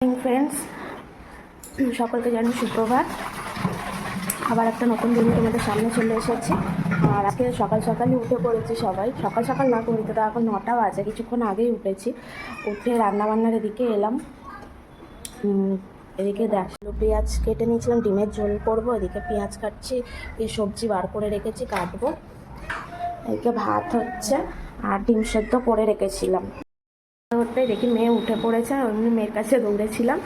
Friends, সকলকে জানি সুপ্রভাত। আবার একটা নতুন দিন তোমাদের সামনে চলে এসেছি। আর আজকে সকাল সকালই উঠে পড়েছি সবাই। সকাল সকাল না করিতে তো এখন 9টা বাজে, কিছুক্ষণ আগেই উঠেছি। উঠে রান্নাবান্নার এদিকে এলাম। এদিকে দেখলো পেঁয়াজ কেটে নিয়েছিলাম, ডিমের ঝোল করবো। এদিকে পেঁয়াজ কাটছি, এই সবজি বার করে রেখেছি, কাটবো। এদিকে ভাত হচ্ছে আর ডিম সেদ্ধ করে রেখেছিলাম। হতে দেখি মেয়ে উঠে পড়েছে, অমনি মেয়ের কাছে দৌড়েছিলাম।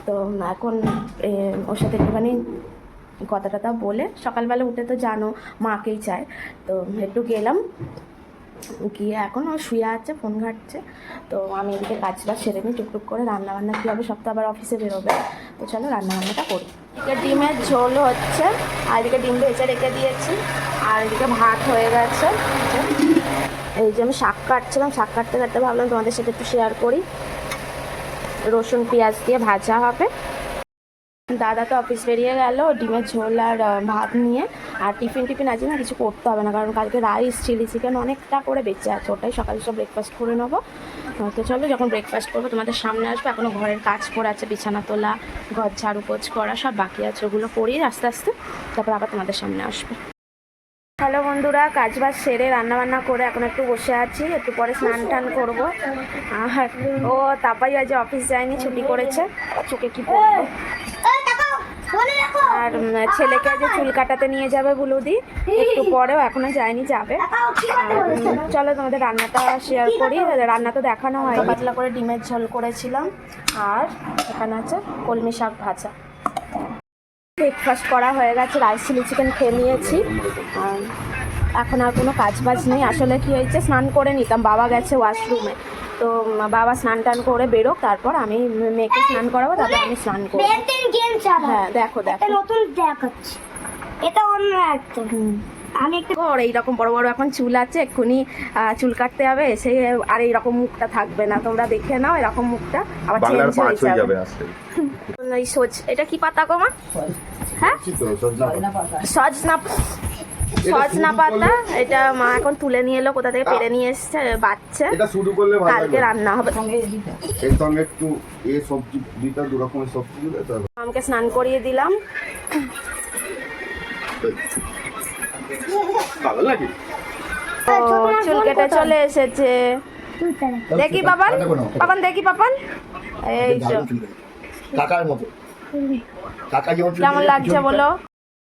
তো এখন ওর সাথে একটুখানি কথা টথা বলে, সকালবেলা উঠে তো জানো মাকেই চায়, তো একটু গেলাম। গিয়ে এখন ও শুয়ে আছে, ফোন ঘাটছে। তো আমি এদিকে কাজ বাজ সেরে নিই টুকটুক করে। রান্নাবান্না কী হবে, সব তো আবার অফিসে বেরোবে। তো চলো রান্নাবান্নাটা করি। এদিকে ডিমের ঝোল হচ্ছে, আর এদিকে ডিম ভেজে রেখে দিয়েছি, আর এদিকে ভাত হয়ে গেছে। এই যে আমি শাক কাটছিলাম, শাক কাটতে কাটতে ভাবলাম তোমাদের সাথে একটু শেয়ার করি। রসুন পেঁয়াজ দিয়ে ভাজা হবে। দাদা তো অফিস বেরিয়ে গেল ডিমের ঝোল আর ভাত নিয়ে। আর টিফিন আজকে না কিছু করতে হবে না, কারণ কালকে রাইস চিলি চিকেন অনেকটা করে বেঁচে আছে, ওটাই সকালে সব ব্রেকফাস্ট করে নেবো। তো চলো যখন ব্রেকফাস্ট করবো তোমাদের সামনে আসবো। এখনও ঘরের কাজ পড়ে আছে, বিছানা তোলা, ঘর ঝাড়ু পোছ করা সব বাকি আছে, ওগুলো করি আস্তে আস্তে, তারপর আবার তোমাদের সামনে আসবো। হ্যালো বন্ধুরা, কাজ বাজ সেরে রান্নাবান্না করে এখন একটু বসে আছি, একটু পরে স্নান টান করবো। আর ও তাপাই আজ অফিস যায়নি, ছুটি করেছে, চোখে কি পড়বো। আর ছেলেকে আজ চুল কাটাতে নিয়ে যাবে বুলুদি, একটু পরেও, এখনো যায়নি, যাবে। চলো তোমাদের রান্নাটা শেয়ার করি। রান্না তো দেখানো হয়, পাতলা করে ডিমের ঝোল করেছিলাম, আর এখানে আছে কলমি শাক ভাজা। ব্রেকফাস্ট করা হয়ে গেছে, রাইস চিলি চিকেন খেয়ে নিয়েছি। এখন আর কোনো কাজ বাজ নেই। আসলে কি হয়েছে, স্নান করে নিতাম, বাবা গেছে ওয়াশরুমে। তো বাবা স্নান টান করে বেরোক, তারপর আমি মেয়েকে স্নান করাবো, তারপর আমি স্নান করবো। হ্যাঁ দেখো দেখো, নতুন দেখাচ্ছি, এটা অন্য একটা। আমি একটা ওর এইরকম বড় বড় এখন চুল আছে, এক্ষুনি চুল কাটতে হবে, এসে আর এইরকম মুখটা থাকবে না। তোমরা দেখে নাও, এরকম মুখটা আবার চেঞ্জ হয়ে যাবে। এই এটা কি পাতা গো মা? হ্যাঁ, সজনা পাতা। এটা মা এখন তুলে নিয়ে এলো, কোথা থেকে পেরে নিয়ে এসছে, বাচ্চা। এটা শুরু করলে ভালো, কালকে রান্না হবে। এর সঙ্গে একটু এই সবজি দুইটা দু রকমের সবজি দিলে তো আমাকে স্নান করিয়ে দিলাম। ভালো লাগে। চুল কেটে চলে এসেছে, দেখি বাবান, বাবান দেখি বাবান। এই যে কাকার মতো, কাকা যেমন কেমন লাগছে বলো।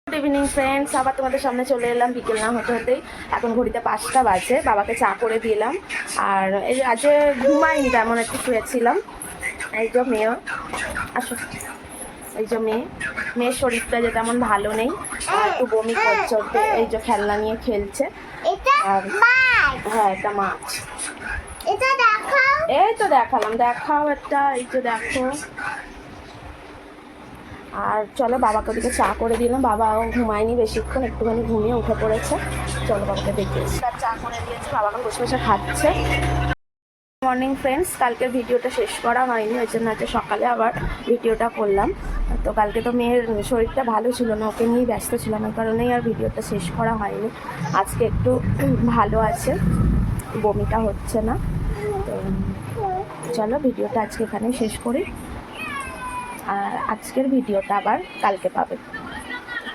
গুড ইভিনিং ফ্রেন্ডস, আবার তোমাদের সামনে চলে এলাম বিকেল না হতে হতেই। এখন ঘড়িতে 5টা বাজে, বাবাকে চা করে দিলাম। আর এই আজকে ঘুমাইনি, তেমন একটু শুয়েছিলাম। এই যে মেয়ে, আসো, এই যে মেয়ের শরীরটা যে তেমন ভালো নেই, আর একটু বমি করছে। এই যে খেলনা নিয়ে খেলছে। আর হ্যাঁ, এটা মাছ। এই তো দেখালাম, দেখাও একটা, এই তো দেখো। আর চলো বাবাকে ওদিকে চা করে দিলাম। বাবাও ঘুমায়নি বেশিক্ষণ, একটুখানি ঘুমিয়ে উঠে পড়েছে। চলো বাবাকে দেখিয়েছি, চা করে দিয়েছি, বাবা এখন বসে বসে খাচ্ছে। মর্নিং ফ্রেন্ডস, কালকের ভিডিওটা শেষ করা হয়নি, ওই জন্য আজকে সকালে আবার ভিডিওটা করলাম। তো কালকে তো মেয়ের শরীরটা ভালো ছিল না, ওকে নিয়েই ব্যস্ত ছিলাম, এই কারণেই আর ভিডিওটা শেষ করা হয়নি। আজকে একটু ভালো আছে, বমিটা হচ্ছে না। তো চলো ভিডিওটা আজকে এখানেই শেষ করি, আর আজকের ভিডিওটা আবার কালকে পাবে।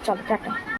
চলো টাটা।